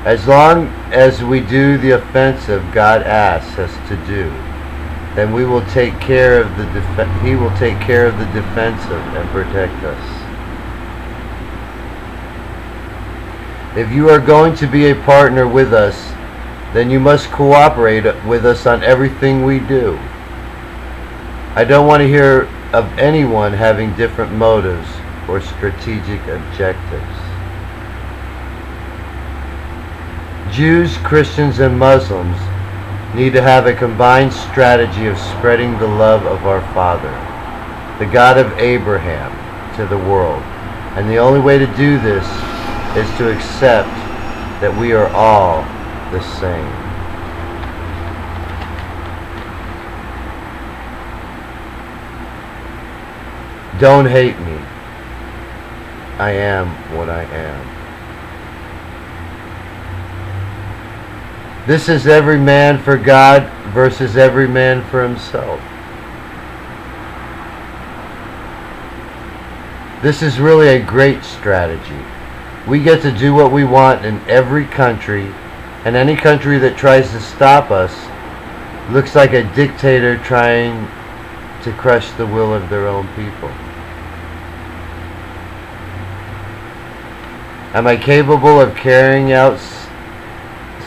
As long as we do the offensive God asks us to do, then we will take care of the He will take care of the defensive and protect us. If you are going to be a partner with us, then you must cooperate with us on everything we do. I don't want to hear of anyone having different motives or strategic objectives. Jews, Christians, and Muslims need to have a combined strategy of spreading the love of our Father, the God of Abraham, to the world. And the only way to do this is to accept that we are all the same. Don't hate me. I am what I am. This is every man for God versus every man for himself. This is really a great strategy. We get to do what we want in every country, and any country that tries to stop us looks like a dictator trying to crush the will of their own people. Am I capable of carrying out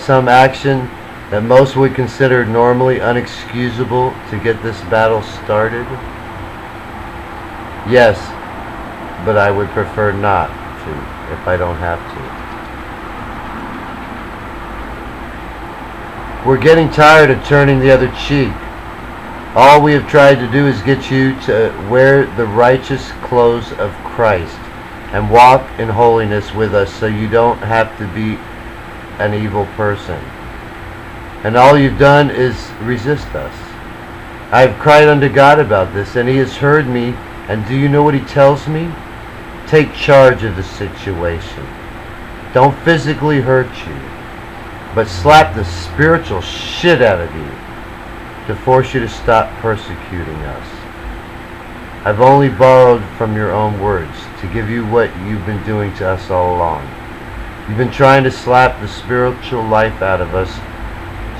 some action that most would consider normally unexcusable to get this battle started? Yes, but I would prefer not to if I don't have to. We're getting tired of turning the other cheek. All we have tried to do is get you to wear the righteous clothes of Christ and walk in holiness with us so you don't have to be an evil person. And all you've done is resist us. I have cried unto God about this, and He has heard me. And do you know what He tells me? Take charge of the situation. Don't physically hurt you, but slap the spiritual shit out of you to force you to stop persecuting us. I've only borrowed from your own words to give you what you've been doing to us all along. You've been trying to slap the spiritual life out of us,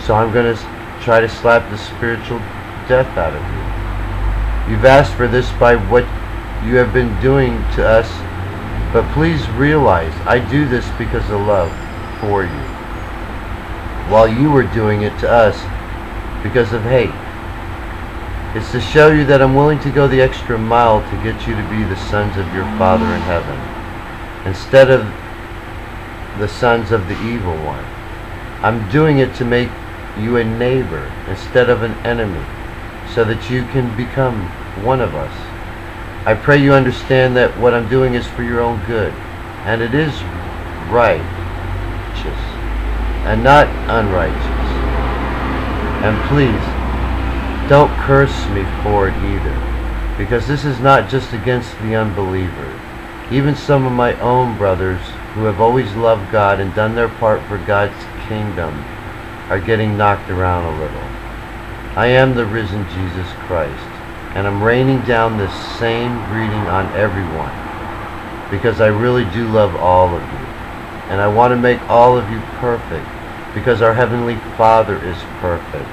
so I'm going to try to slap the spiritual death out of you. You've asked for this by what you have been doing to us, but please realize I do this because of love for you, while you were doing it to us because of hate. It's to show you that I'm willing to go the extra mile to get you to be the sons of your Father in heaven, instead of the sons of the evil one. I'm doing it to make you a neighbor instead of an enemy, so that you can become one of us. I pray you understand that what I'm doing is for your own good, and it is righteous and not unrighteous. And please, don't curse me for it either, because this is not just against the unbeliever. Even some of my own brothers who have always loved God and done their part for God's kingdom are getting knocked around a little. I am the risen Jesus Christ, and I'm raining down this same greeting on everyone, because I really do love all of you, and I want to make all of you perfect, because our Heavenly Father is perfect.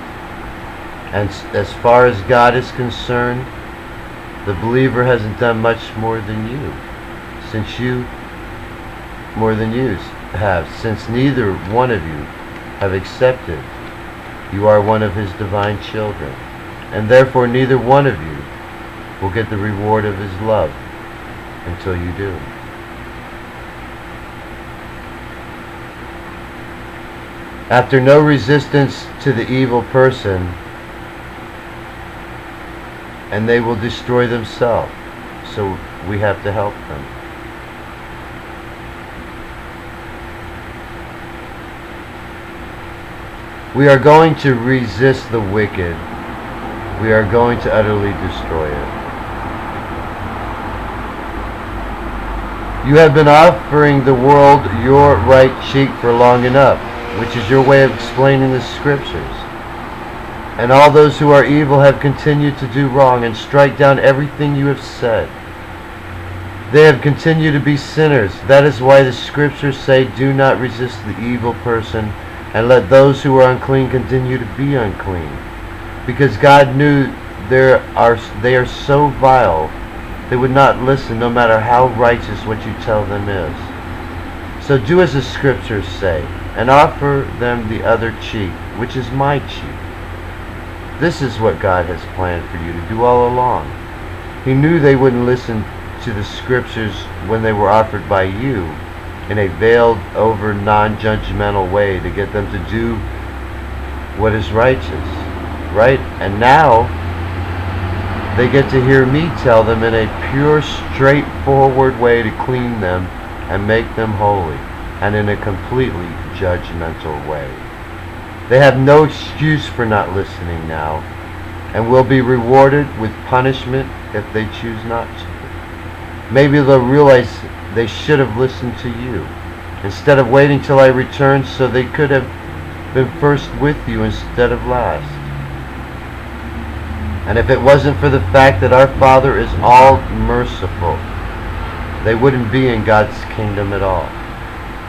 And as far as God is concerned, the believer hasn't done much more than you, since neither one of you have accepted you are one of His divine children, and therefore neither one of you will get the reward of His love until you do. After no resistance to the evil person, and they will destroy themselves, so we have to help them. We are going to resist the wicked. We are going to utterly destroy it. You have been offering the world your right cheek for long enough, which is your way of explaining the scriptures. And all those who are evil have continued to do wrong and strike down everything you have said. They have continued to be sinners. That is why the scriptures say, do not resist the evil person, and let those who are unclean continue to be unclean. Because God knew they are so vile, they would not listen no matter how righteous what you tell them is. So do as the scriptures say, and offer them the other cheek, which is my cheek. This is what God has planned for you to do all along. He knew they wouldn't listen to the scriptures when they were offered by you in a veiled over non-judgmental way to get them to do what is righteous, right? And now they get to hear me tell them in a pure, straightforward way to clean them and make them holy, and in a completely judgmental way. They have no excuse for not listening now, and will be rewarded with punishment if they choose not to. Maybe they'll realize they should have listened to you, instead of waiting till I return so they could have been first with you instead of last. And if it wasn't for the fact that our Father is all merciful, they wouldn't be in God's kingdom at all.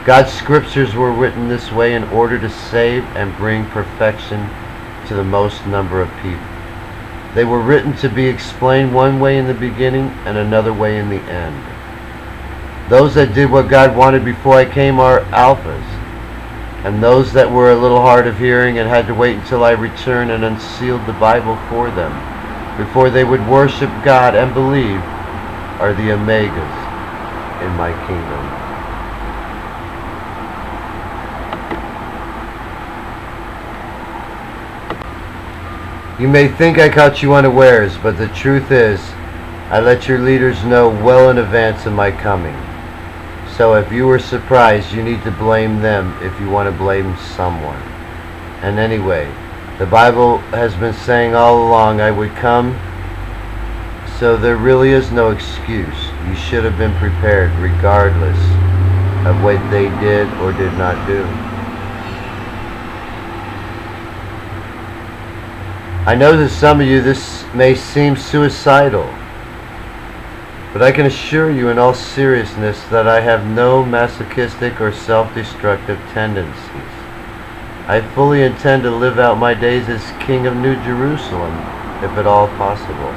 God's scriptures were written this way in order to save and bring perfection to the most number of people. They were written to be explained one way in the beginning and another way in the end. Those that did what God wanted before I came are alphas, and those that were a little hard of hearing and had to wait until I returned and unsealed the Bible for them before they would worship God and believe are the omegas in my kingdom. You may think I caught you unawares, but the truth is, I let your leaders know well in advance of my coming. So if you were surprised, you need to blame them if you want to blame someone. And anyway, the Bible has been saying all along I would come, so there really is no excuse. You should have been prepared regardless of what they did or did not do. I know to some of you this may seem suicidal, but I can assure you in all seriousness that I have no masochistic or self-destructive tendencies. I fully intend to live out my days as King of New Jerusalem, if at all possible.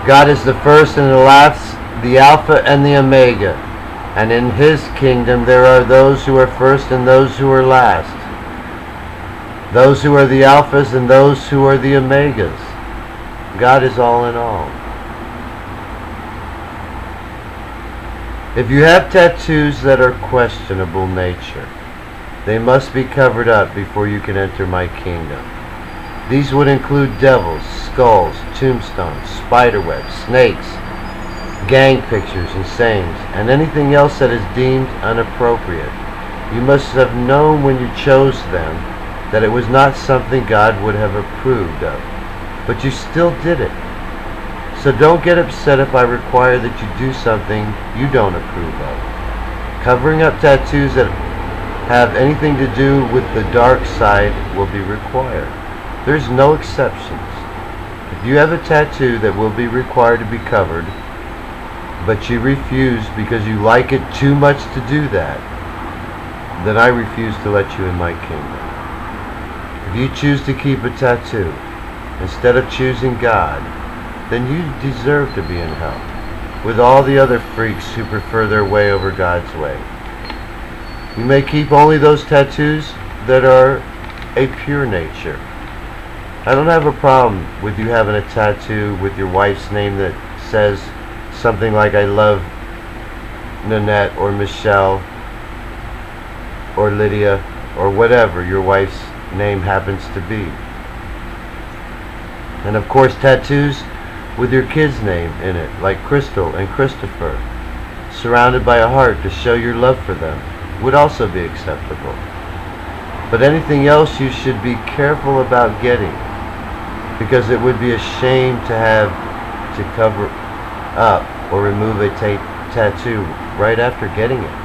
God is the first and the last, the Alpha and the Omega. And in His kingdom there are those who are first and those who are last. Those who are the Alphas and those who are the Omegas. God is all in all. If you have tattoos that are questionable nature, they must be covered up before you can enter my kingdom. These would include devils, skulls, tombstones, spiderwebs, snakes, gang pictures and sayings, and anything else that is deemed inappropriate. You must have known when you chose them that it was not something God would have approved of, but you still did it. So don't get upset if I require that you do something you don't approve of. Covering up tattoos that have anything to do with the dark side will be required. There's no exceptions. If you have a tattoo that will be required to be covered, but you refuse because you like it too much to do that, then I refuse to let you in my kingdom. If you choose to keep a tattoo instead of choosing God, then you deserve to be in hell with all the other freaks who prefer their way over God's way. You may keep only those tattoos that are a pure nature. I don't have a problem with you having a tattoo with your wife's name that says something like I love Nanette or Michelle or Lydia or whatever your wife's name happens to be. And of course tattoos with your kid's name in it, like Crystal and Christopher, surrounded by a heart to show your love for them, would also be acceptable. But anything else you should be careful about getting, because it would be a shame to have to cover up or remove a tattoo right after getting it.